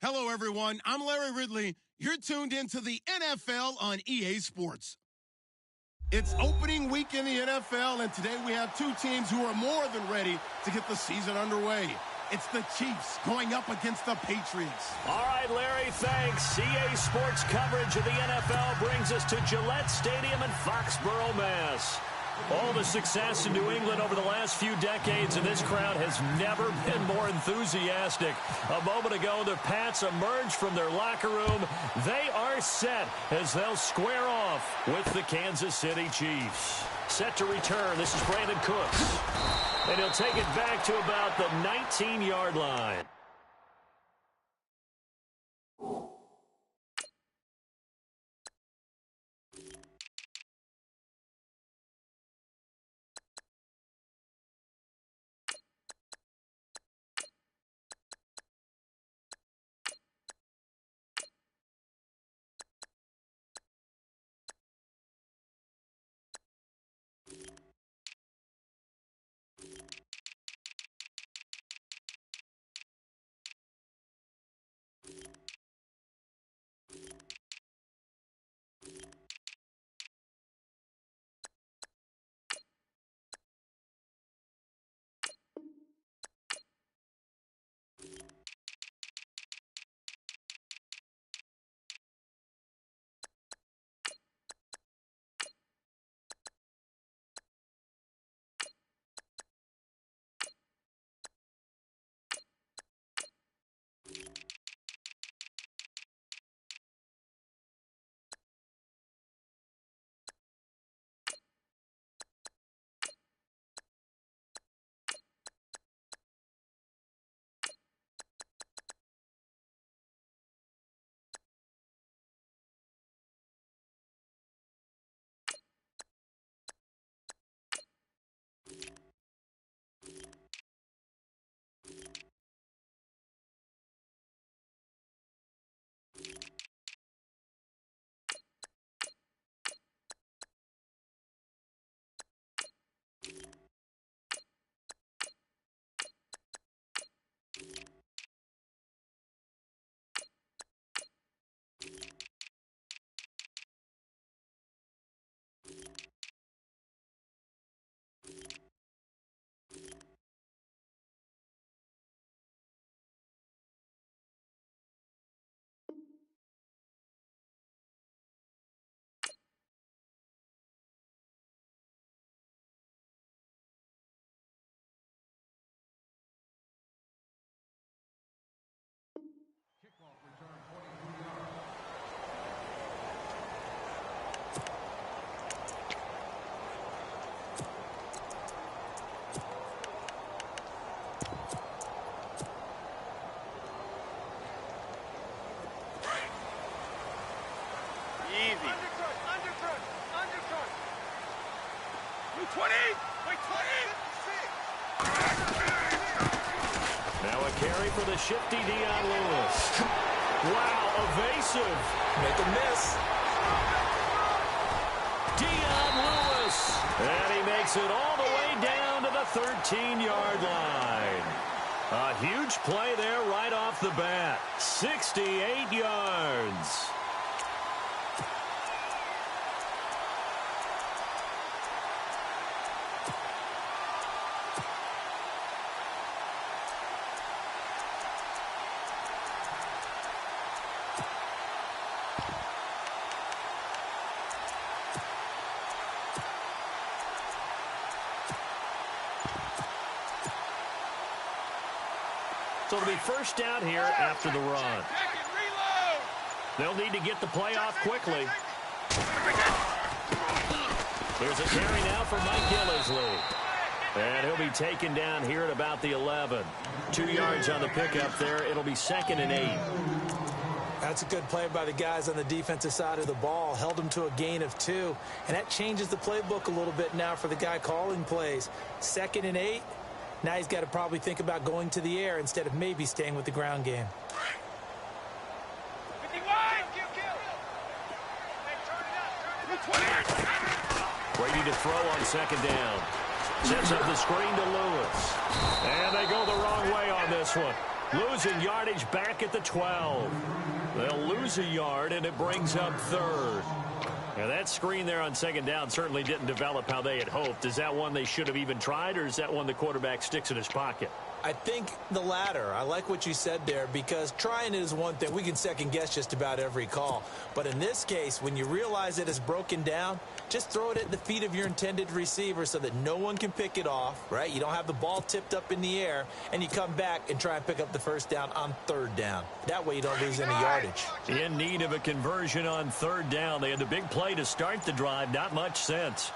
Hello, everyone. I'm Larry Ridley. You're tuned into the NFL on EA Sports. It's opening week in the NFL, and today we have two teams who are more than ready to get the season underway. It's the Chiefs going up against the Patriots. All right, Larry, thanks. EA Sports coverage of the NFL brings us to Gillette Stadium in Foxborough, Mass. All the success in New England over the last few decades, and this crowd has never been more enthusiastic. A moment ago, the Pats emerged from their locker room. They are set as they'll square off with the Kansas City Chiefs. Set to return, this is Brandon Cooks. And he'll take it back to about the 19-yard line. Now a carry for the shifty Dion Lewis. Wow, evasive. Make a miss. Dion Lewis. And he makes it all the way down to the 13-yard line. A huge play there right off the bat. 68 yards. So it'll be first down here after the run. They'll need to get the play off quickly. Here's a carry now for Mike Gillisley. And he'll be taken down here at about the 11. 2 yards on the pickup there. It'll be 2nd and 8. That's a good play by the guys on the defensive side of the ball. Held them to a gain of 2. And that changes the playbook a little bit now for the guy calling plays. 2nd and 8. Now he's got to probably think about going to the air instead of maybe staying with the ground game. Brady to throw on 2nd down. Sets up the screen to Lewis. And they go the wrong way on this one. Losing yardage back at the 12. They'll lose a yard, and it brings up third. Now, that screen there on second down certainly didn't develop how they had hoped. Is that one they should have even tried, or is that one the quarterback sticks in his pocket? I think the latter. I like what you said there, because trying it is one thing. We can second-guess just about every call. But in this case, when you realize it is broken down, just throw it at the feet of your intended receiver so that no one can pick it off, right? You don't have the ball tipped up in the air, and you come back and try and pick up the first down on third down. That way you don't lose any yardage. In need of a conversion on third down. They had the big play to start the drive. Not much sense.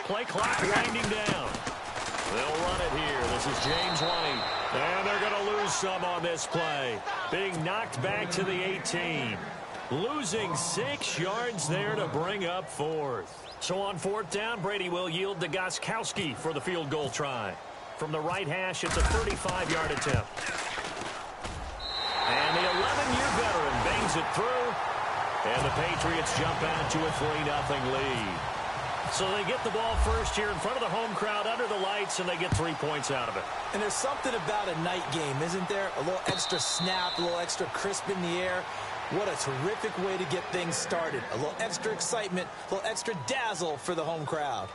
Play clock winding down. They'll run it here. This is James White. And they're going to lose some on this play. Being knocked back to the 18. Losing 6 yards there to bring up fourth. So on fourth down, Brady will yield to Gostkowski for the field goal try. From the right hash, it's a 35-yard attempt. And the 11-year veteran bangs it through. And the Patriots jump out to a 3-0 lead. So they get the ball first here in front of the home crowd under the lights, and they get 3 points out of it. And there's something about a night game, isn't there? A little extra snap, a little extra crisp in the air. What a terrific way to get things started. A little extra excitement, a little extra dazzle for the home crowd.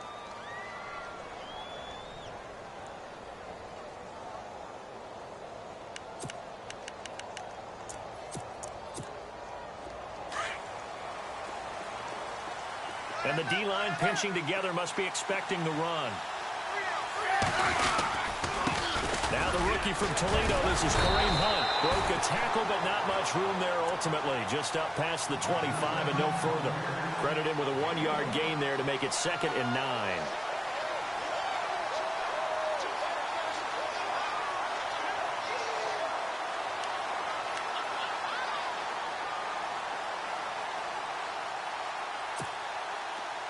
And the D-line pinching together must be expecting the run. Now the rookie from Toledo, this is Kareem Hunt. Broke a tackle, but not much room there ultimately. Just up past the 25 and no further. Credit him with a 1-yard gain there to make it 2nd and 9.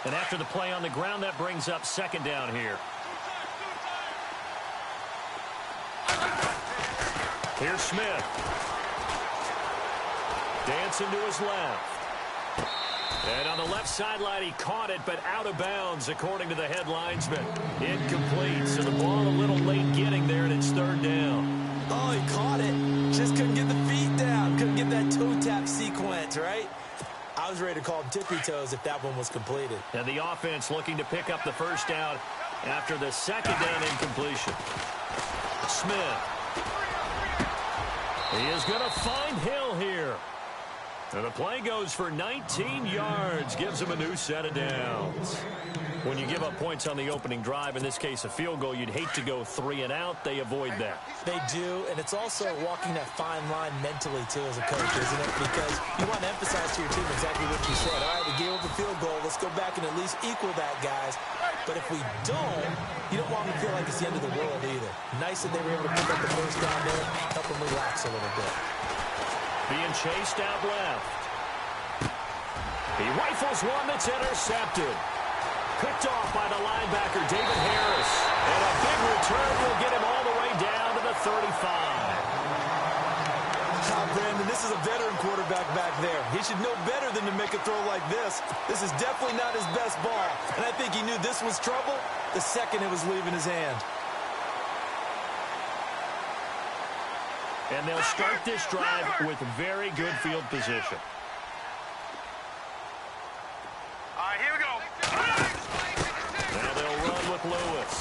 And after the play on the ground, that brings up 2nd down here. Here's Smith. Dancing to his left. And on the left sideline, he caught it, but out of bounds, according to the head linesman. Incomplete, so the ball a little late getting there, and it's 3rd down. Oh, he caught it. Just couldn't get the feet down. Couldn't get that toe tap sequence, right? I was ready to call him tippy toes if that one was completed. And the offense looking to pick up the first down after the 2nd down incompletion. Smith. He is going to find Hill here. And the play goes for 19 yards. Gives him a new set of downs. When you give up points on the opening drive, in this case a field goal, you'd hate to go 3 and out. They avoid that. They do, and it's also walking that fine line mentally, too, as a coach, isn't it? Because you want to emphasize to your team exactly what you said. All right, we gave up a field goal. Let's go back and at least equal that, guys. But if we don't, you don't want them to feel like it's the end of the world either. Nice that they were able to pick up the first down there, help them relax a little bit. Being chased out left. He rifles one that's intercepted. Picked off by the linebacker, David Harris. And a big return will get him all the way down to the 35. Brandon, this is a veteran quarterback back there. He should know better than to make a throw like this. This is definitely not his best ball. And I think he knew this was trouble the second it was leaving his hand. And they'll start this drive with very good field position. Here we go. Now they'll run with Lewis.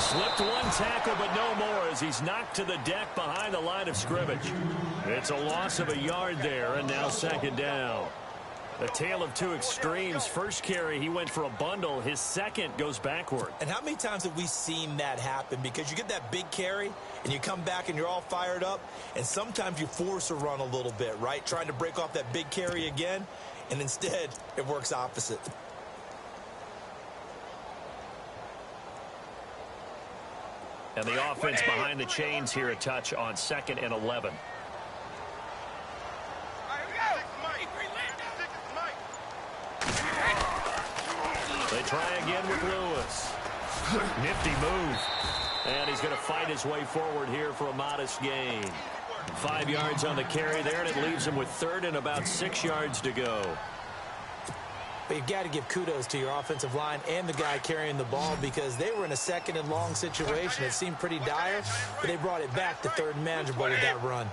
Slipped one tackle, but no more as he's knocked to the deck behind the line of scrimmage. It's a loss of a yard there, and now 2nd down. A tale of two extremes. First carry, he went for a bundle. His second goes backward. And how many times have we seen that happen? Because you get that big carry, and you come back and you're all fired up, and sometimes you force a run a little bit, right? Trying to break off that big carry again, and instead it works opposite. And the offense behind the chains here a touch on 2nd and 11. They try again with Lewis. Nifty move. And he's going to fight his way forward here for a modest gain. 5 yards on the carry there, and it leaves him with 3rd and about 6 yards to go. But you've got to give kudos to your offensive line and the guy carrying the ball because they were in a second and long situation. It seemed pretty dire, but they brought it back to third and manageable with that run.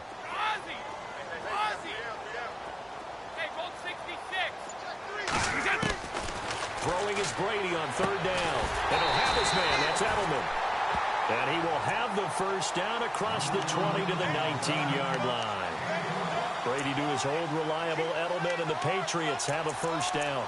Throwing is Brady on third down. And he'll have his man. That's Edelman. And he will have the first down across the 20 to the 19-yard line. Brady to his old reliable Edelman, and the Patriots have a first down.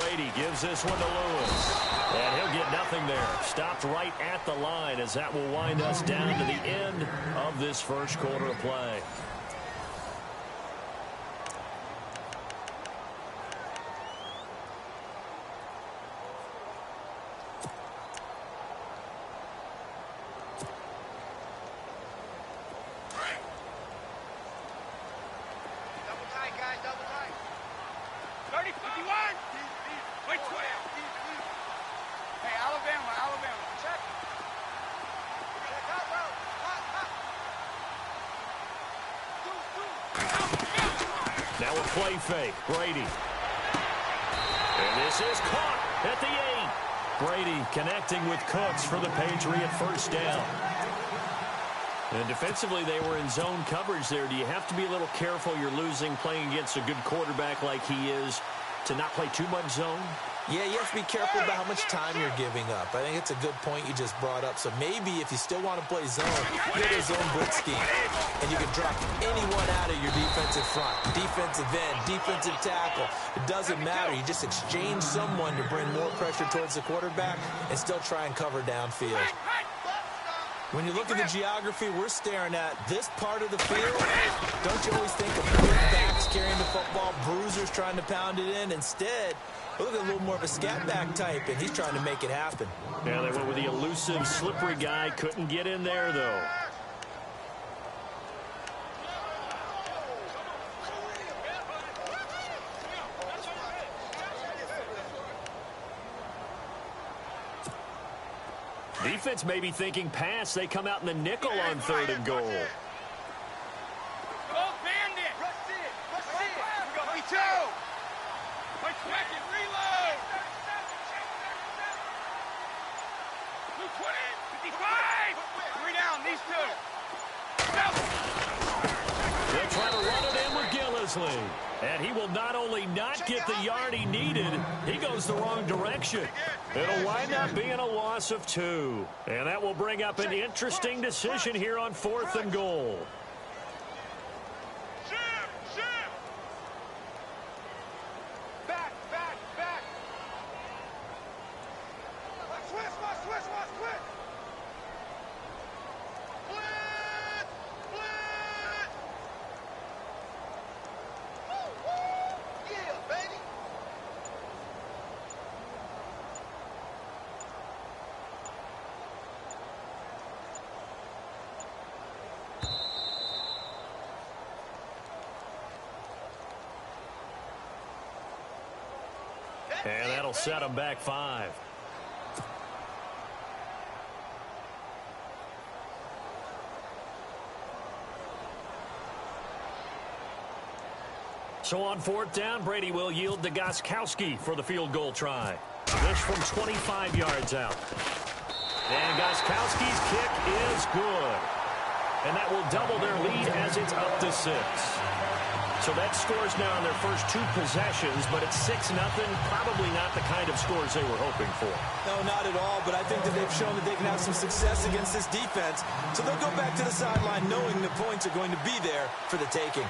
Brady gives this one to Lewis. And he'll get nothing there. Stopped right at the line as that will wind us down to the end of this first quarter of play. Now a play fake. Brady. And this is caught at the 8. Brady connecting with Cooks for the Patriot first down. And defensively, they were in zone coverage there. Do you have to be a little careful? You're losing playing against a good quarterback like he is to not play too much zone? Yeah, you have to be careful about how much time you're giving up. I think it's a good point you just brought up. So maybe if you still want to play zone, you go zone blitz scheme. And you can drop anyone out of your defensive front, defensive end, defensive tackle. It doesn't matter. You just exchange someone to bring more pressure towards the quarterback and still try and cover downfield. When you look at the geography we're staring at, this part of the field, don't you always think of quick backs carrying the football, bruisers trying to pound it in? Instead, look at a little more of a scat back type, and he's trying to make it happen. Yeah, they went with the elusive, slippery guy. Couldn't get in there, though. Defense may be thinking pass. They come out in the nickel on third and goal. They'll try to run it in with Gillisley. And he will not only not get the yard he needed, he goes the wrong direction. It'll wind up being a loss of 2. And that will bring up an interesting decision here on fourth and goal. And that'll set them back 5. So on fourth down, Brady will yield to Gostkowski for the field goal try. This from 25 yards out. And Gostkowski's kick is good. And that will double their lead as it's up to 6. So that scores now on their first 2 possessions, but it's 6-0. Probably not the kind of scores they were hoping for. No, not at all, but I think that they've shown that they can have some success against this defense. So they'll go back to the sideline knowing the points are going to be there for the taking.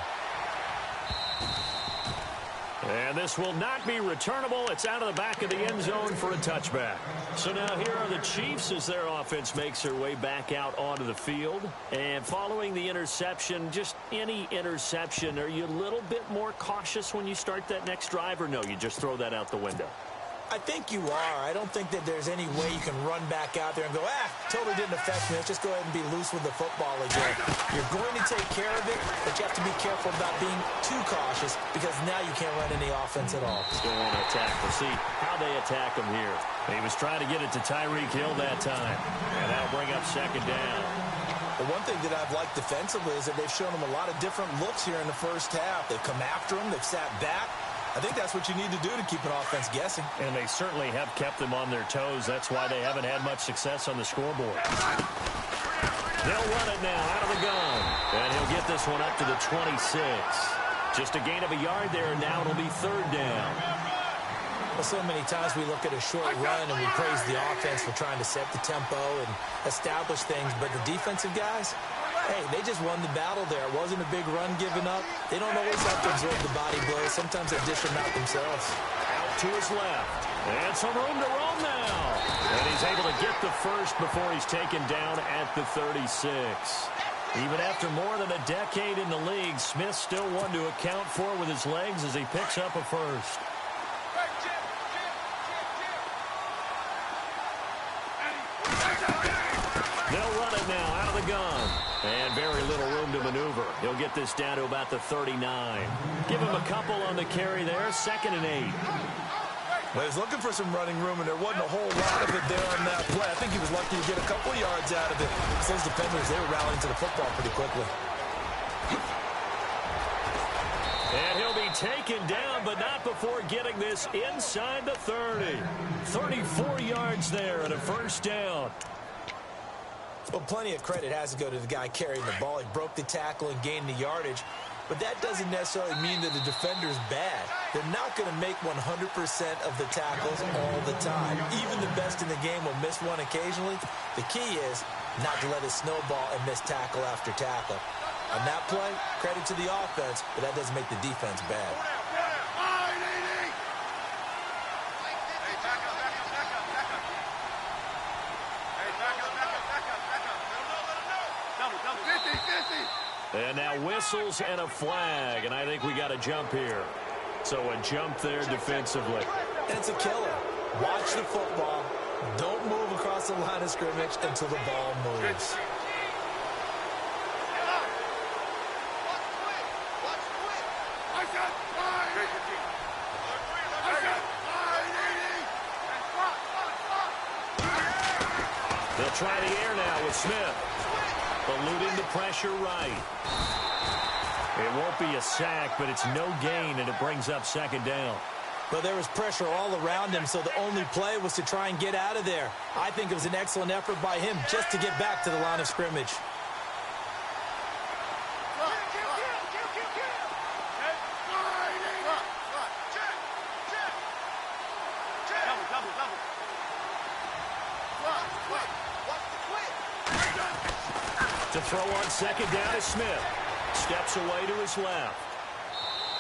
And this will not be returnable. It's out of the back of the end zone for a touchback. So now here are the Chiefs as their offense makes their way back out onto the field. And following the interception, just any interception, are you a little bit more cautious when you start that next drive, or no, you just throw that out the window? I think you are. I don't think that there's any way you can run back out there and go, totally didn't affect me. Let's just go ahead and be loose with the football again. You're going to take care of it, but you have to be careful about being too cautious because now you can't run any offense at all. Still want to attack. We'll see how they attack him here. He was trying to get it to Tyreek Hill that time, and that'll bring up second down. The one thing that I've liked defensively is that they've shown him a lot of different looks here in the first half. They've come after him. They've sat back. I think that's what you need to do to keep an offense guessing. And they certainly have kept them on their toes. That's why they haven't had much success on the scoreboard. They'll run it now out of the gun. And he'll get this one up to the 26. Just a gain of a yard there, and now it'll be third down. Well, so many times we look at a short run and we praise the offense for trying to set the tempo and establish things, but the defensive guys, hey, they just won the battle there. It wasn't a big run given up. They don't always have to absorb the body blows. Sometimes they dish them out themselves. Out to his left. And some room to roam now. And he's able to get the first before he's taken down at the 36. Even after more than a decade in the league, Smith still one to account for with his legs as he picks up a first. They'll run it now out of the gun. And very little room to maneuver. He'll get this down to about the 39. Give him a couple on the carry there. 2nd and 8. Well, he's looking for some running room, and there wasn't a whole lot of it there on that play. I think he was lucky to get a couple yards out of it. Those defenders, they were rallying to the football pretty quickly. And he'll be taken down, but not before getting this inside the 30. 34 yards there and a first down. Well, plenty of credit has to go to the guy carrying the ball. He broke the tackle and gained the yardage. But that doesn't necessarily mean that the defender's bad. They're not going to make 100% of the tackles all the time. Even the best in the game will miss one occasionally. The key is not to let it snowball and miss tackle after tackle. On that play, credit to the offense, but that doesn't make the defense bad. And now whistles and a flag, and I think we got a jump here. So a jump there defensively. And it's a killer. Watch the football. Don't move across the line of scrimmage until the ball moves. They'll try the air now with Smith. Eluding the pressure right. It won't be a sack, but it's no gain, and it brings up second down. But there was pressure all around him, so the only play was to try and get out of there. I think it was an excellent effort by him just to get back to the line of scrimmage. To throw on second down is Smith. Steps away to his left.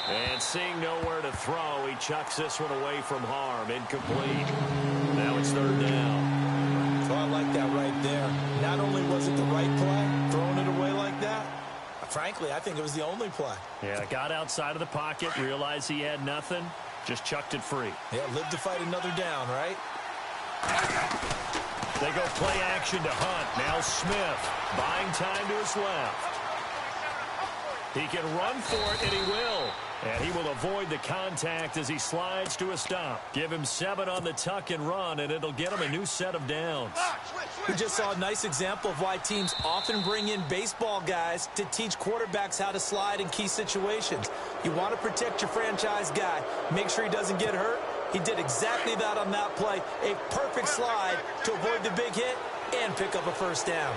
And seeing nowhere to throw, he chucks this one away from harm. Incomplete. Now it's third down. So I like that right there. Not only was it the right play, throwing it away like that, frankly, I think it was the only play. Yeah, got outside of the pocket, realized he had nothing, just chucked it free. Yeah, live to fight another down, right? They go play action to Hunt. Now Smith buying time to his left. He can run for it, and he will. And he will avoid the contact as he slides to a stop. Give him 7 on the tuck and run, and it'll get him a new set of downs. We just saw a nice example of why teams often bring in baseball guys to teach quarterbacks how to slide in key situations. You want to protect your franchise guy. Make sure he doesn't get hurt. He did exactly that on that play. A perfect slide to avoid the big hit and pick up a first down.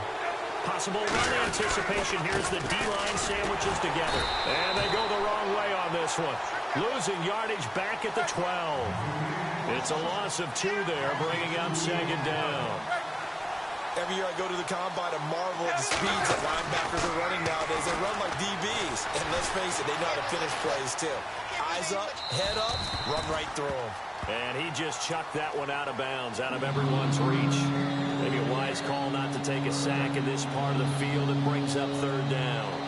Possible run anticipation. Here's the D-line sandwiches together. And they go the wrong way on this one. Losing yardage back at the 12. It's a loss of 2 there, bringing up second down. Every year I go to the combine and marvel at the speeds that linebackers are running nowadays. They run like DBs. And let's face it, they know how to finish plays too. Eyes up, head up, run right through him. And he just chucked that one out of bounds, out of everyone's reach. Maybe a wise call not to take a sack in this part of the field and brings up third down.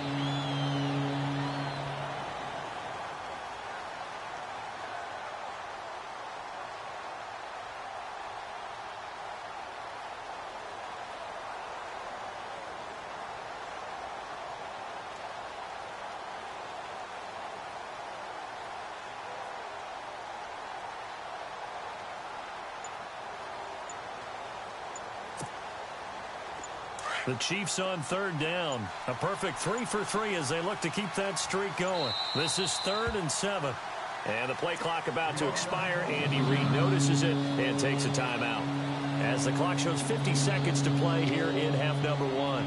The Chiefs on third down. A perfect 3 for 3 as they look to keep that streak going. This is 3rd and 7. And the play clock about to expire. Andy Reid notices it and takes a timeout. As the clock shows 50 seconds to play here in half number 1.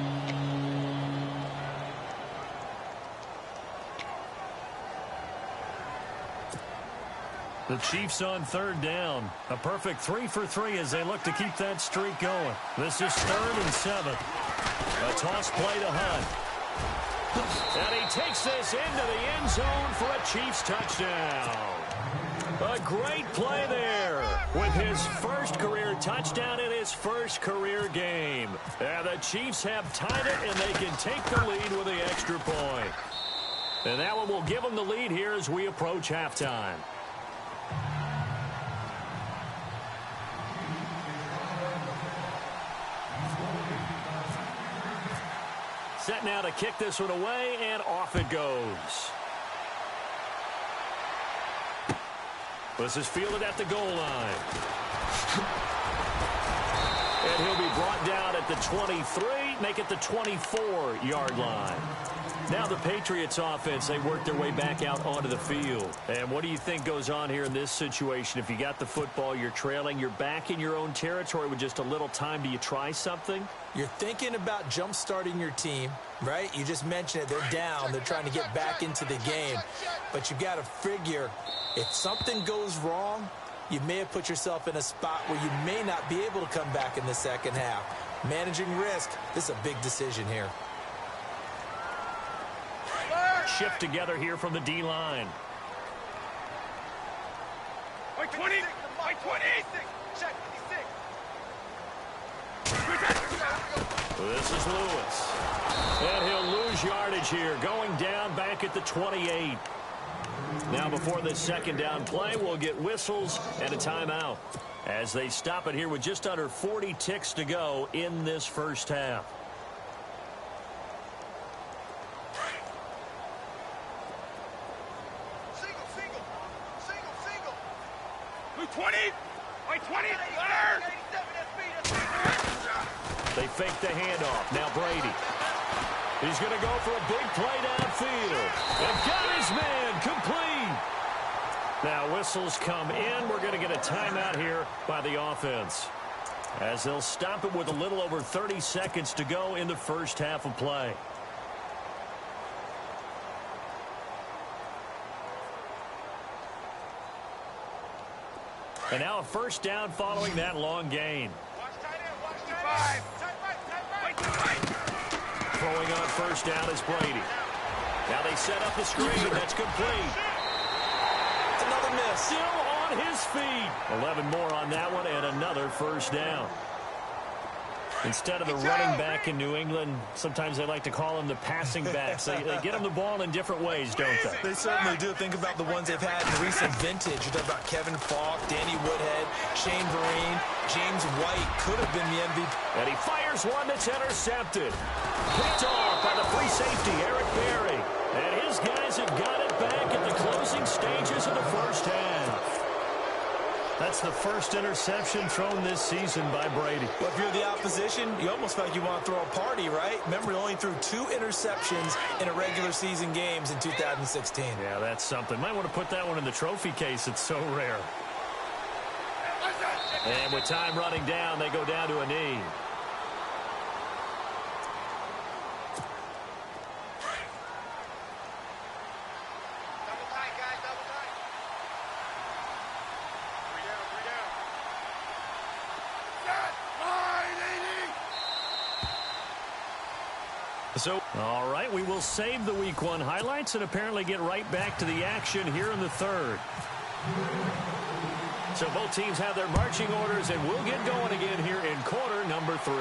The Chiefs on third down. A perfect 3 for 3 as they look to keep that streak going. This is 3rd and 7. A toss play to Hunt. And he takes this into the end zone for a Chiefs touchdown. A great play there with his first career touchdown in his first career game. And the Chiefs have tied it, and they can take the lead with the extra point. And that one will give them the lead here as we approach halftime. Set now to kick this one away, and off it goes. This is fielded at the goal line. And he'll be brought down at the 23, make it the 24-yard line. Now the Patriots offense, they work their way back out onto the field. And what do you think goes on here in this situation? If you got the football, you're trailing, you're back in your own territory with just a little time. Do you try something? You're thinking about jump-starting your team, right? You just mentioned it. They're down. They're trying to get back into the game. But you've got to figure if something goes wrong, you may have put yourself in a spot where you may not be able to come back in the second half. Managing risk, this is a big decision here. Shift together here from the D-line. By 20! By 20! Check 56! This is Lewis. And he'll lose yardage here, going down back at the 28. Now before this second down play, we'll get whistles and a timeout as they stop it here with just under 40 ticks to go in this first half. Single! 20! By 20! They fake the handoff. Now Brady. He's going to go for a big play downfield. And got his man complete. Now whistles come in. We're going to get a timeout here by the offense, as they'll stop it with a little over 30 seconds to go in the first half of play. And now a first down following that long gain. Throwing on first down is Brady. Now they set up the screen. That's complete. Another miss. Still on his feet. 11 more on that one and another first down. Instead of the running back in New England, sometimes they like to call them the passing backs. They get them the ball in different ways, don't they? They certainly do. Think about the ones they've had in recent vintage. You talk about Kevin Falk, Danny Woodhead, Shane Vereen, James White could have been the MVP. And he fires one that's intercepted. Picked off by the free safety, Eric Berry. And his guys have got it back at the closing stages of the first half. That's the first interception thrown this season by Brady. Well, if you're the opposition, you almost feel like you want to throw a party, right? Remember, he only threw 2 interceptions in a regular season games in 2016. Yeah, that's something. Might want to put that one in the trophy case. It's so rare. And with time running down, they go down to a knee. So, all right, we will save the Week 1 highlights and apparently get right back to the action here in the third. So both teams have their marching orders, and we'll get going again here in quarter number 3.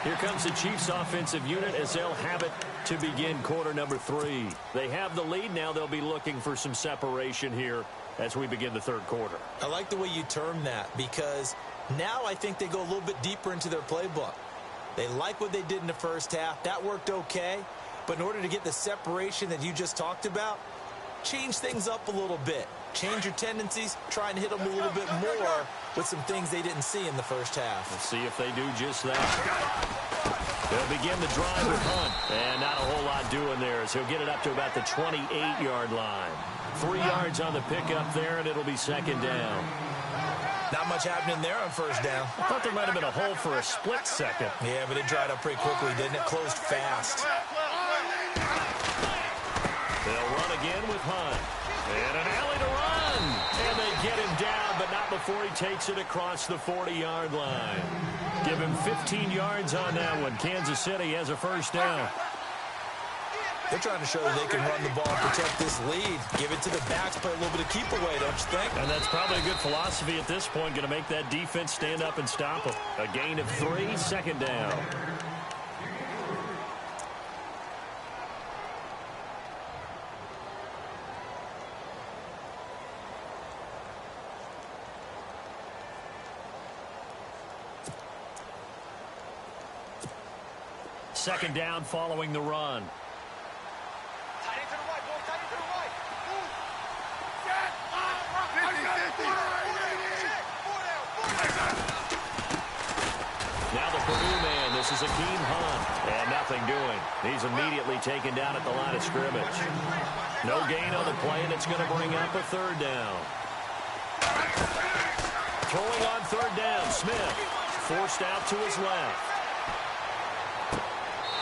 Here comes the Chiefs offensive unit as they'll have it to begin quarter number 3. They have the lead. Now they'll be looking for some separation here as we begin the third quarter. I like the way you term that, because now I think they go a little bit deeper into their playbook. They like what they did in the first half. That worked okay. But in order to get the separation that you just talked about, change things up a little bit. Change your tendencies, try and hit them a little bit more with some things they didn't see in the first half. Let's see if they do just that. They'll begin the drive with Hunt. And not a whole lot doing there as he'll get it up to about the 28-yard line. 3 yards on the pickup there, and it'll be second down. Not much happening there on first down. I thought there might have been a hole for a split second. Yeah, but it dried up pretty quickly, didn't it? Closed fast. They'll run again with Hunt. And an alley to run. And they get him down, but not before he takes it across the 40-yard line. Give him 15 yards on that one. Kansas City has a first down. They're trying to show that they can run the ball and protect this lead. Give it to the backs, play a little bit of keep away, don't you think? And that's probably a good philosophy at this point. Going to make that defense stand up and stop them. A gain of 3, second down. Second down following the run. Tight end to the right, boy. Tight end to the right. Move. Now the Purdue man. This is Akeem Hunt. And nothing doing. He's immediately taken down at the line of scrimmage. No gain on the play, and it's going to bring up a third down. Throwing on third down, Smith. Forced out to his left.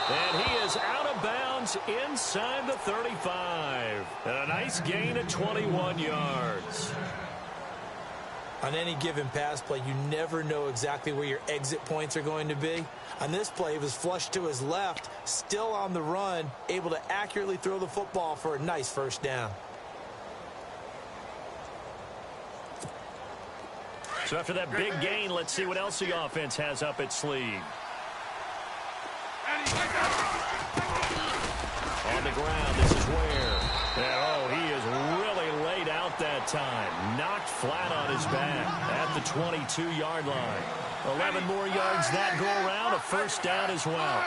And he is out of bounds inside the 35. And a nice gain of 21 yards. On any given pass play, you never know exactly where your exit points are going to be. On this play, he was flushed to his left, still on the run, able to accurately throw the football for a nice first down. So after that big gain, let's see what else the offense has up its sleeve. On the ground, this is Ware. Oh, he is really laid out that time. Knocked flat on his back at the 22-yard line. 11 more yards that go around, a first down as well.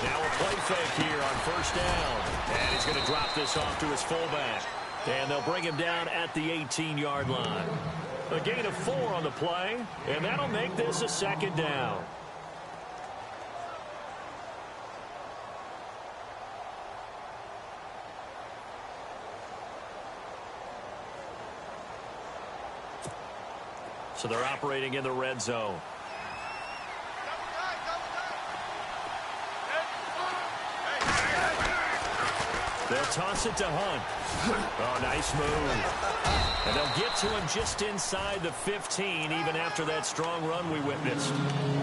Now a play fake here on first down. And he's going to drop this off to his fullback. And they'll bring him down at the 18-yard line. A gain of 4 on the play, and that'll make this a second down. So they're operating in the red zone. They'll toss it to Hunt. Oh, nice move. And they'll get to him just inside the 15, even after that strong run we witnessed.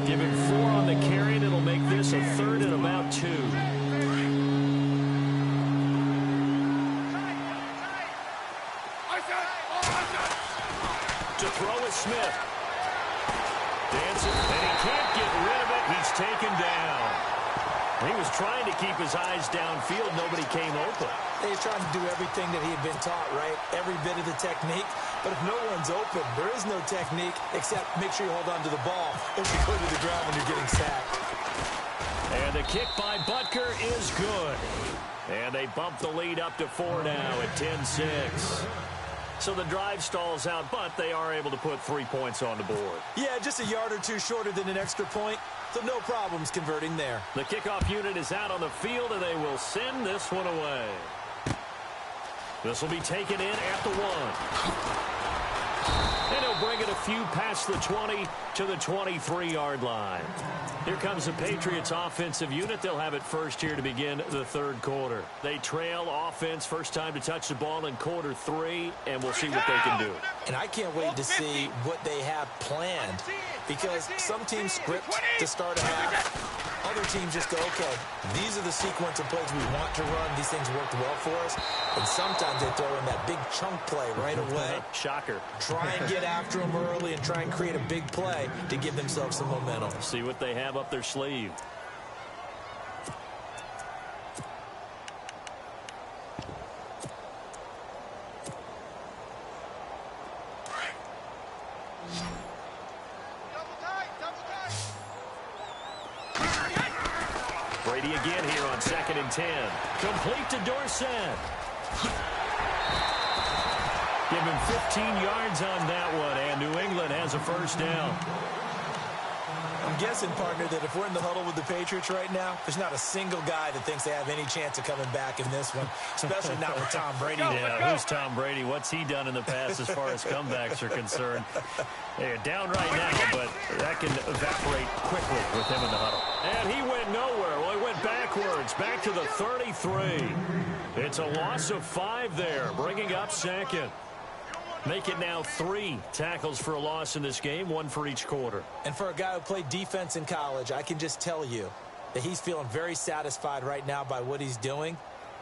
Give him 4 on the carry, and it'll make this a third and about 2. To throw is Smith. Dancing, and he can't get rid of it. He's taken down. He was trying to keep his eyes downfield. Nobody came open. He's trying to do everything that he had been taught, right? Every bit of the technique. But if no one's open, there is no technique except make sure you hold on to the ball as you go to the ground when you're getting sacked. And the kick by Butker is good. And they bump the lead up to 4 now at 10-6. So the drive stalls out, but they are able to put 3 points on the board. Yeah, just a yard or two shorter than an extra point, so no problems converting there. The kickoff unit is out on the field, and they will send this one away. This will be taken in at the 1. And he'll bring it a few past the 20 to the 23-yard line. Here comes the Patriots offensive unit. They'll have it first here to begin the third quarter. They trail offense, first time to touch the ball in quarter 3, and we'll see what they can do. And I can't wait to see what they have planned, because some teams script to start a half. Other teams just go, okay, these are the sequence of plays we want to run. These things worked well for us. And sometimes they throw in that big chunk play right away. Shocker. Try and get after them early and try and create a big play to give themselves some momentum. See what they have up their sleeve. Brady again here on 2nd and 10. Complete to Dorsett. Give him 15 yards on that one, and New England has a first down. I'm guessing, partner, that if we're in the huddle with the Patriots right now, there's not a single guy that thinks they have any chance of coming back in this one, especially not with Tom Brady. Yeah, who's Tom Brady? What's he done in the past as far as comebacks are concerned? They're down right now, but that can evaporate quickly with him in the huddle. And he went nowhere. Well, he went backwards, back to the 33. It's a loss of 5 there, bringing up 2nd. Make it now 3 tackles for a loss in this game, 1 for each quarter. And for a guy who played defense in college, I can just tell you that he's feeling very satisfied right now by what he's doing.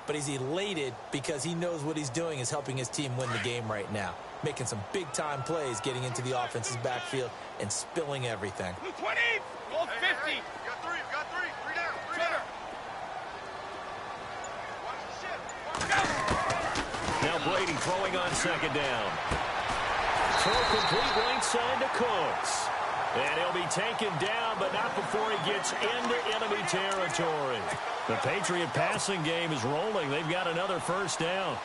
But he's elated because he knows what he's doing is helping his team win the game right now. Making some big-time plays, getting into the offense's backfield and spilling everything. 20! Hold 50! Hey, you got 3, 3 down, 3 down. Watch the ship. Now Brady throwing on 2nd down. Throw complete right side to Cooks. And he'll be taken down, but not before he gets into enemy territory. The Patriot passing game is rolling. They've got another first down.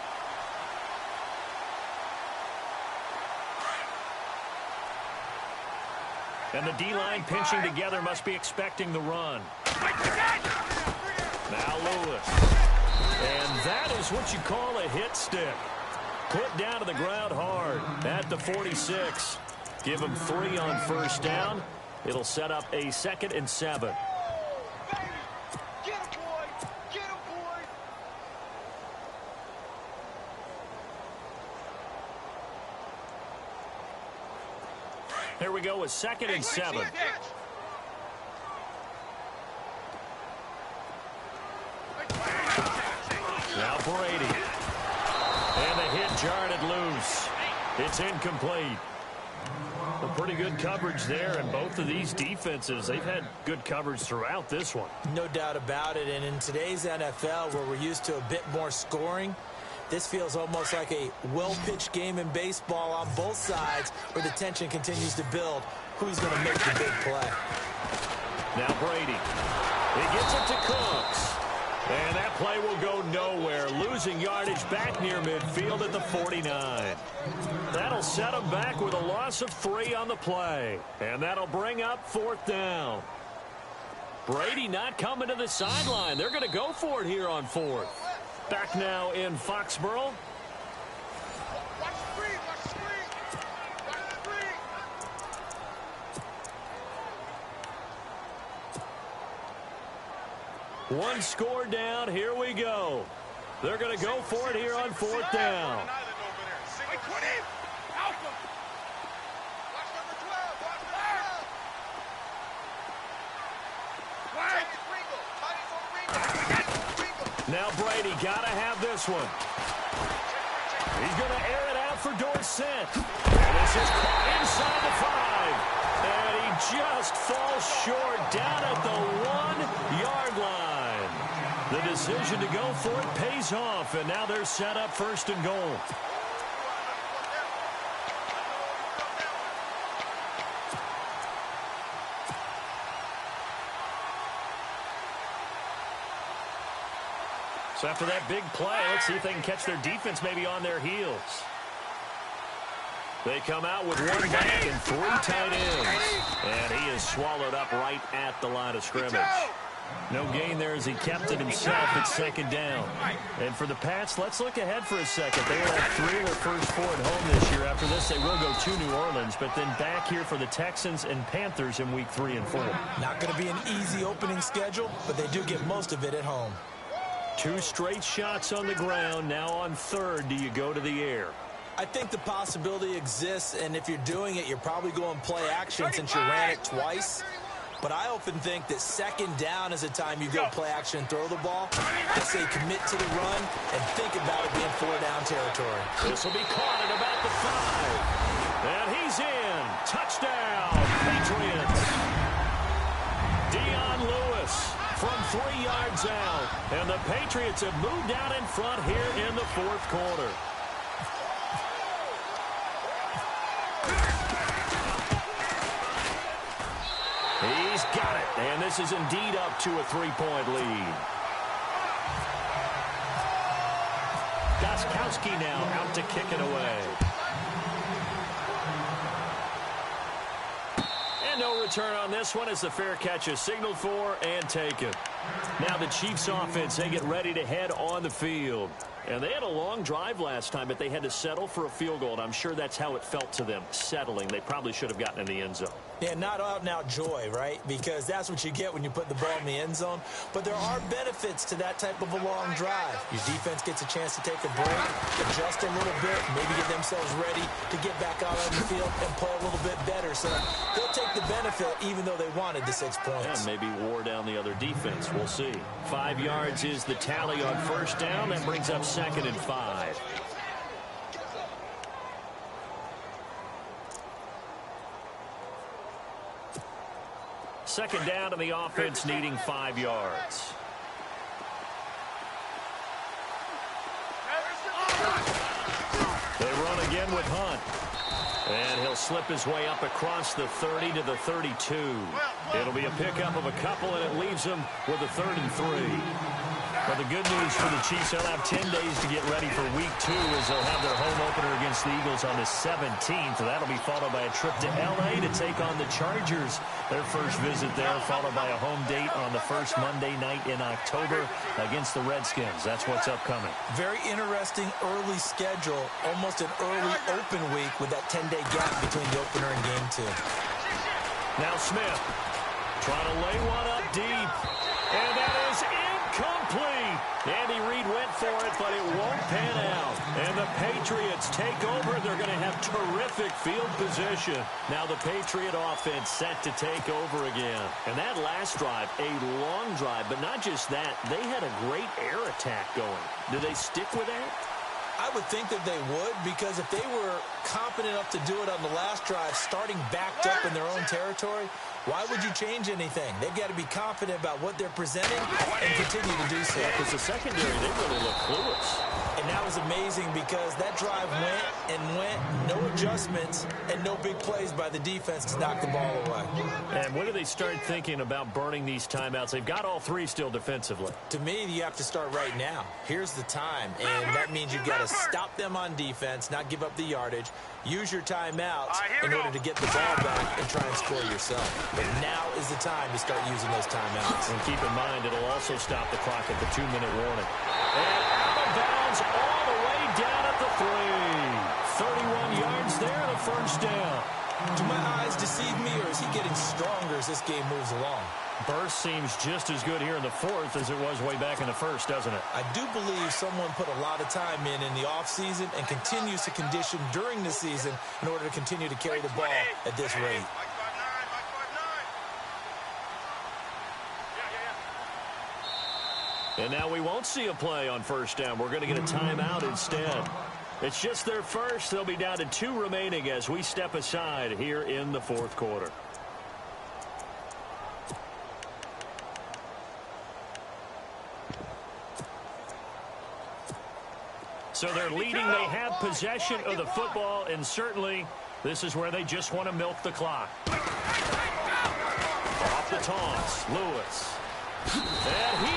And the D-line pinching together must be expecting the run. Now Lewis. And that is what you call a hit stick. Put down to the ground hard at the 46. Give him 3 on first down. It'll set up a 2nd and 7. Get him, boy! Get him, boy! Here we go with 2nd and 7. Now Brady. And the hit jarred it loose. It's incomplete. A pretty good coverage there, and both of these defenses, they've had good coverage throughout this one. No doubt about it, and in today's NFL, where we're used to a bit more scoring, this feels almost like a well-pitched game in baseball on both sides, where the tension continues to build. Who's going to make the big play? Now Brady. He gets it to Cooks. And that play will go nowhere, losing yardage back near midfield at the 49. That'll set him back with a loss of 3 on the play. And that'll bring up 4th down. Brady not coming to the sideline. They're going to go for it here on 4th. Back now in Foxborough. Watch the screen! Watch the screen! Watch the screen! One score down. Here we go. They're going to go for it here on 4th down. Wait, 20! Out them! Watch number 12! Watch number 12! Wait! Now Brady got to have this one. He's going to air it out for Dorsett. And this is caught inside the 5. And he just falls short down at the 1-yard line. The decision to go for it pays off, and now they're set up 1st and goal. So after that big play, let's see if they can catch their defense maybe on their heels. They come out with 1 back and 3 tight ends. And he is swallowed up right at the line of scrimmage. No gain there as he kept it himself at 2nd down. And for the Pats, let's look ahead for a second. They will have 3 of their first 4 at home this year after after this, they will go to New Orleans, but then back here for the Texans and Panthers in week 3 and 4. Not going to be an easy opening schedule, but they do get most of it at home. 2 straight shots on the ground. Now on third, do you go to the air? I think the possibility exists, and if you're doing it, you're probably going play action since you ran it twice. But I often think that second down is a time you go play action and throw the ball. I say commit to the run and think about it being 4-down territory. This will be caught at about the 5. And he's in. Touchdown, Patriots. Dion Lewis from 3 yards out. And the Patriots have moved out in front here in the 4th quarter. He's got it, and this is indeed up to a 3-point lead. Gostkowski now out to kick it away. And no return on this one as the fair catch is signaled for and taken. Now the Chiefs offense, they get ready to head on the field. And they had a long drive last time, but they had to settle for a field goal, and I'm sure that's how it felt to them, settling. They probably should have gotten in the end zone. Yeah, not out-and-out joy, right? Because that's what you get when you put the ball in the end zone. But there are benefits to that type of a long drive. Your defense gets a chance to take a break, adjust a little bit, maybe get themselves ready to get back out on the field and play a little bit better. So they'll take the benefit even though they wanted the 6 points. And maybe wore down the other defense. We'll see. 5 yards is the tally on first down. That brings up 2nd and 5. Second down to the offense needing 5 yards. They run again with Hunt. And he'll slip his way up across the 30 to the 32. It'll be a pickup of a couple, and it leaves him with a 3rd and 3. But the good news for the Chiefs, they'll have 10 days to get ready for week 2 as they'll have their home opener against the Eagles on the 17th. That'll be followed by a trip to L.A. to take on the Chargers. Their first visit there, followed by a home date on the first Monday night in October against the Redskins. That's what's upcoming. Very interesting early schedule, almost an early open week with that 10-day gap between the opener and game 2. Now Smith trying to lay one up deep. And that is incomplete. Andy Reid went for it, but it won't pan out. And the Patriots take over. They're going to have terrific field position. Now the Patriot offense set to take over again. And that last drive, a long drive, but not just that. They had a great air attack going. Do they stick with that? I would think that they would, because if they were competent enough to do it on the last drive, starting backed up in their own territory, why would you change anything? They've got to be confident about what they're presenting and continue to do so. Because the secondary, they really look clueless. And that was amazing because that drive went, no adjustments, and no big plays by the defense to knock the ball away. And when do they start thinking about burning these timeouts? They've got all 3 still defensively. To me, you have to start right now. Here's the time, and that means you've got to stop them on defense, not give up the yardage, use your timeouts in order to get the ball back and try and score yourself. But now is the time to start using those timeouts. And keep in mind, it'll also stop the clock at the 2-minute warning. And out of bounds all the way down at the 3. 31 yards there, the first down. Do my eyes deceive me, or is he getting stronger as this game moves along? Burst seems just as good here in the 4th as it was way back in the 1st, doesn't it? I do believe someone put a lot of time in the offseason and continues to condition during the season in order to continue to carry the ball at this rate. And now we won't see a play on first down. We're going to get a timeout instead. It's just their first. They'll be down to 2 remaining as we step aside here in the 4th quarter. So they're leading. They have possession of the football, and certainly this is where they just want to milk the clock. Off the toss, Lewis. And he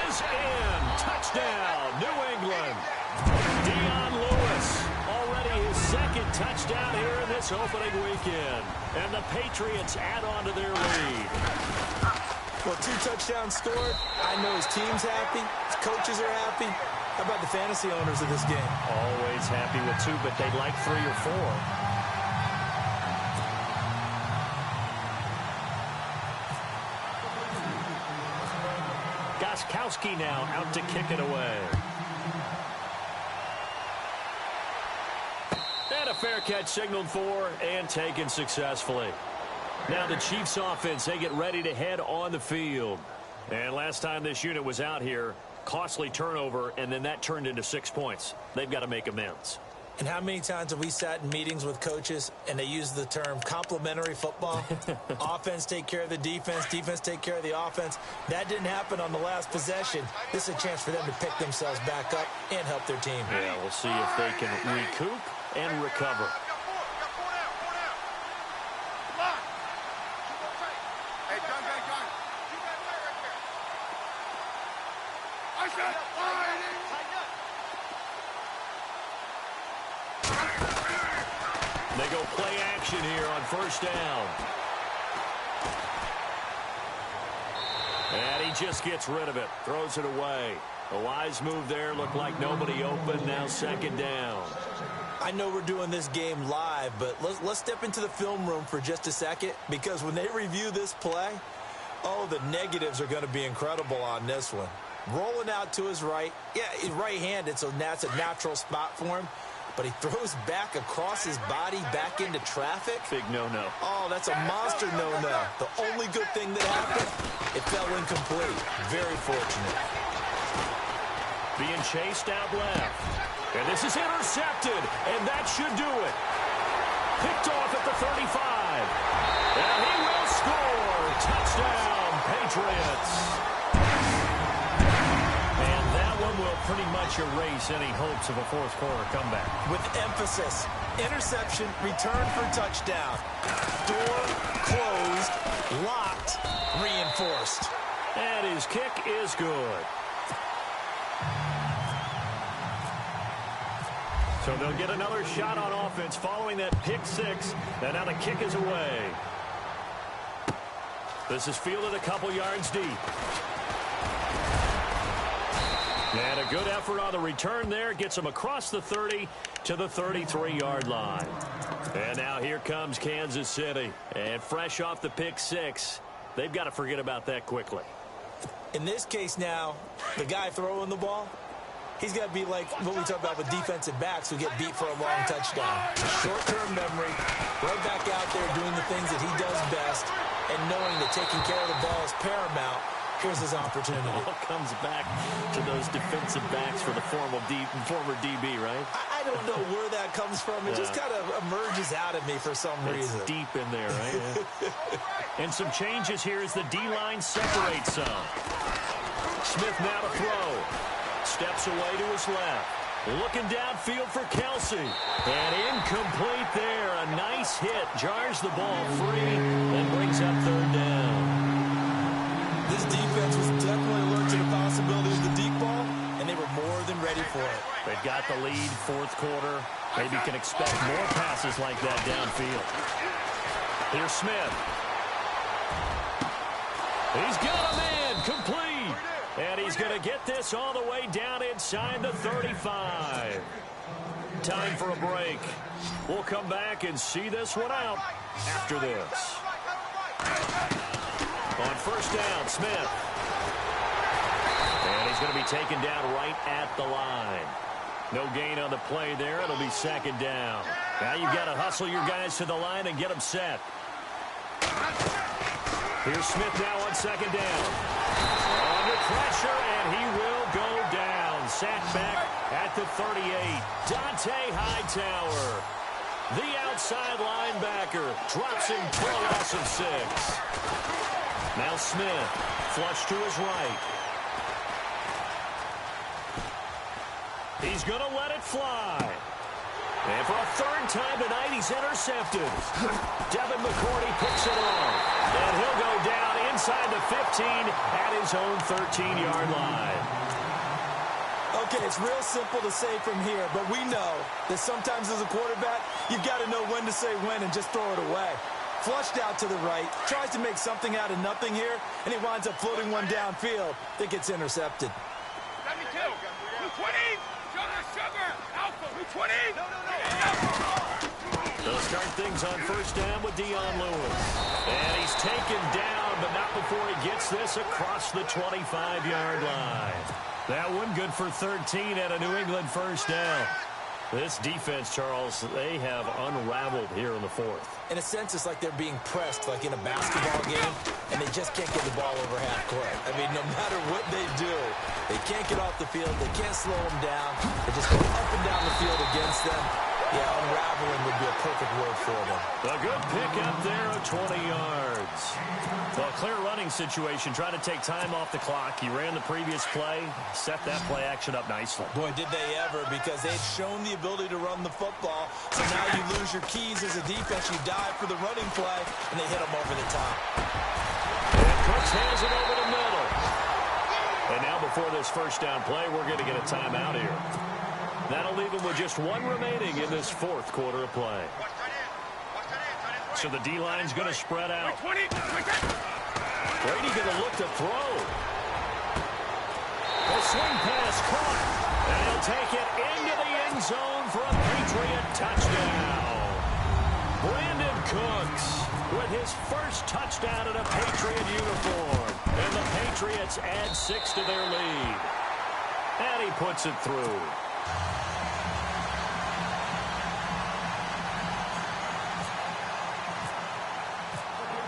is in. Touchdown, New England. Dion Lewis, already his 2nd touchdown here in this opening weekend. And the Patriots add on to their lead. Well, 2 touchdowns scored. I know his team's happy. His coaches are happy. How about the fantasy owners of this game? Always happy with 2, but they'd like 3 or 4. Gostkowski now out to kick it away. And a fair catch signaled for and taken successfully. Now the Chiefs offense, they get ready to head on the field. And last time this unit was out here, costly turnover, and then that turned into 6 points. They've got to make amends. And how many times have we sat in meetings with coaches and they use the term complementary football? Offense take care of the defense, defense take care of the offense. That didn't happen on the last possession. This is a chance for them to pick themselves back up and help their team. Yeah, we'll see if they can recoup and recover. They go play action here on first down. And he just gets rid of it. Throws it away. A wise move there. Looked like nobody open. Now second down. I know we're doing this game live, but let's step into the film room for just a second, because when they review this play, oh, the negatives are going to be incredible on this one. Rolling out to his right. Yeah, he's right-handed, so that's a natural spot for him. But he throws back across his body back into traffic. Big no-no. Oh, that's a monster no-no. The only good thing that happened, it fell incomplete. Very fortunate. Being chased out left. And this is intercepted, and that should do it. Picked off at the 35. And he will score. Touchdown, Patriots. And that one will pretty much erase any hopes of a fourth quarter comeback. With emphasis, interception, return for touchdown. Door closed, locked, reinforced. And his kick is good. So they'll get another shot on offense following that pick six. And now the kick is away. This is fielded a couple yards deep. And a good effort on the return there. Gets him across the 30 to the 33-yard line. And now here comes Kansas City. And fresh off the pick six, they've got to forget about that quickly. In this case now, the guy throwing the ball, he's got to be like what we talk about with defensive backs who get beat for a long touchdown. Short-term memory, right back out there doing the things that he does best, and knowing that taking care of the ball is paramount. Here's his opportunity. It all comes back to those defensive backs for the former DB, right? I don't know where that comes from. It just kind of emerges out of me for some reason. It's deep in there, right? Yeah. And some changes here as the D-line separates some. Smith now to throw. Steps away to his left. Looking downfield for Kelsey. And incomplete there. A nice hit. Jars the ball free and brings up third down. This defense was definitely alert to the possibility of the deep ball, and they were more than ready for it. They've got the lead, fourth quarter. Maybe can expect more passes like that downfield. Here's Smith. He's got a man, complete. And he's going to get this all the way down inside the 35. Time for a break. We'll come back and see this one out after this. On first down, Smith. And he's going to be taken down right at the line. No gain on the play there. It'll be second down. Now you've got to hustle your guys to the line and get them set. Here's Smith now on second down. Under pressure, and he will go down. Sacked back at the 38. Dante Hightower, the outside linebacker, drops him for a loss of 6. Now Smith, flush to his right. He's going to let it fly. And for a third time tonight, he's intercepted. Devin McCourty picks it off. And he'll go down inside the 15 at his own 13-yard line. Okay, it's real simple to say from here, but we know that sometimes as a quarterback, you've got to know when to say when and just throw it away. Flushed out to the right, tries to make something out of nothing here, and he winds up floating one downfield that gets intercepted. 72. 20. Sugar. Alpha. 20. No. They'll start things on first down with Dion Lewis. And he's taken down, but not before he gets this across the 25-yard line. That one good for 13 at a New England first down. This defense, Charles, they have unraveled here in the fourth. In a sense, it's like they're being pressed like in a basketball game, and they just can't get the ball over half court. I mean, no matter what they do, they can't get off the field. They can't slow them down. They're just going up and down the field against them. Yeah, unraveling would be a perfect word for them. A good pick up there of 20 yards. Well, a clear running situation, trying to take time off the clock. He ran the previous play, set that play action up nicely. Boy, did they ever, because they'd shown the ability to run the football. So now you lose your keys as a defense. You dive for the running play, and they hit them over the top. And Cooks hands it over the middle. And now before this first down play, we're going to get a timeout here. That'll leave him with just one remaining in this fourth quarter of play. So the D-line's going to spread out. Brady going to look to throw. The swing pass caught. And he'll take it into the end zone for a Patriot touchdown. Brandon Cooks with his first touchdown in a Patriot uniform. And the Patriots add 6 to their lead. And he puts it through.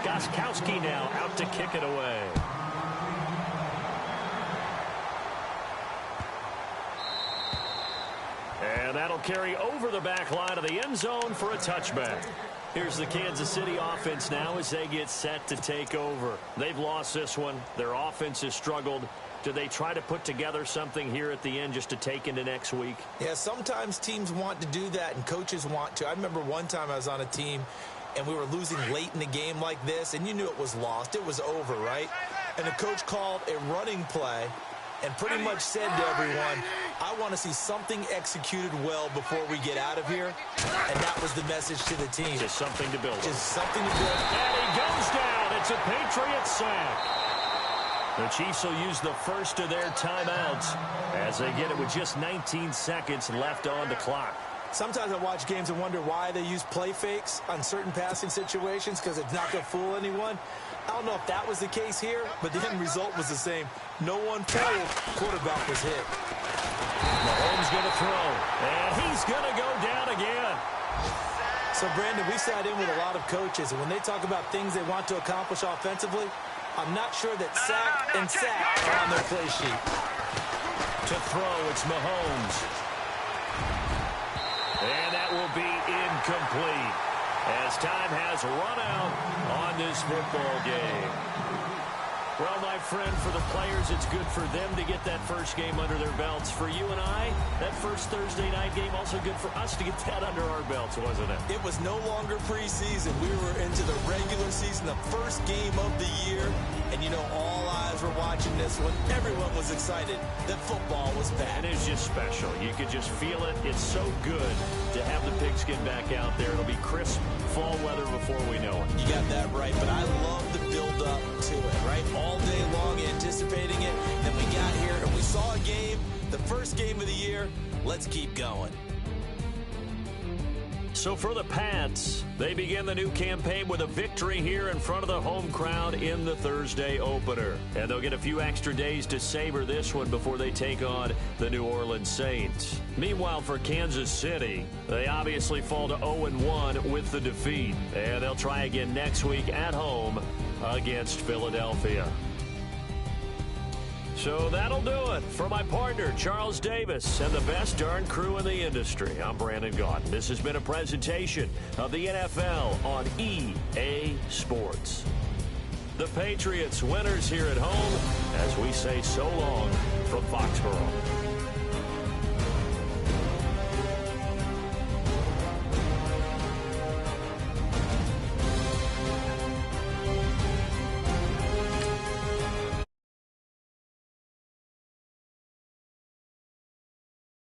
Gostkowski now out to kick it away. And that'll carry over the back line of the end zone for a touchback. Here's the Kansas City offense now as they get set to take over. They've lost this one. Their offense has struggled. Do they try to put together something here at the end just to take into next week? Yeah, sometimes teams want to do that and coaches want to. I remember one time I was on a team and we were losing late in the game like this, and you knew it was lost. It was over, right? And the coach called a running play and pretty much said to everyone, I want to see something executed well before we get out of here. And that was the message to the team. Just something to build. Just something to build. And he goes down. It's a Patriot sack. The Chiefs will use the first of their timeouts as they get it with just 19 seconds left on the clock. Sometimes I watch games and wonder why they use play fakes on certain passing situations, because it's not going to fool anyone. I don't know if that was the case here, but the end result was the same. No one fooled. Quarterback was hit. Mahomes going to throw, and he's going to go down again. So, Brandon, we sat in with a lot of coaches, and when they talk about things they want to accomplish offensively, I'm not sure that sack and sack are on their play sheet. To throw, it's Mahomes. And that will be incomplete as time has run out on this football game. Well, my friend, for the players, it's good for them to get that first game under their belts. For you and I, that first Thursday night game, also good for us to get that under our belts, wasn't it? It was no longer preseason. We were into the regular season, the first game of the year. And, you know, all eyes were watching this one. Everyone was excited that football was back. And it's just special. You could just feel it. It's so good to have the pigskin back out there. It'll be crisp fall weather before we know it. You got that right, but I love the build-up to it, right? All day long anticipating it. Then we got here and we saw a game, the first game of the year. Let's keep going. So for the Pats, they begin the new campaign with a victory here in front of the home crowd in the Thursday opener. And they'll get a few extra days to savor this one before they take on the New Orleans Saints. Meanwhile, for Kansas City, they obviously fall to 0-1 with the defeat. And they'll try again next week at home against Philadelphia. So that'll do it for my partner, Charles Davis, and the best darn crew in the industry. I'm Brandon Gaudin. This has been a presentation of the NFL on EA Sports. The Patriots winners here at home as we say so long from Foxborough.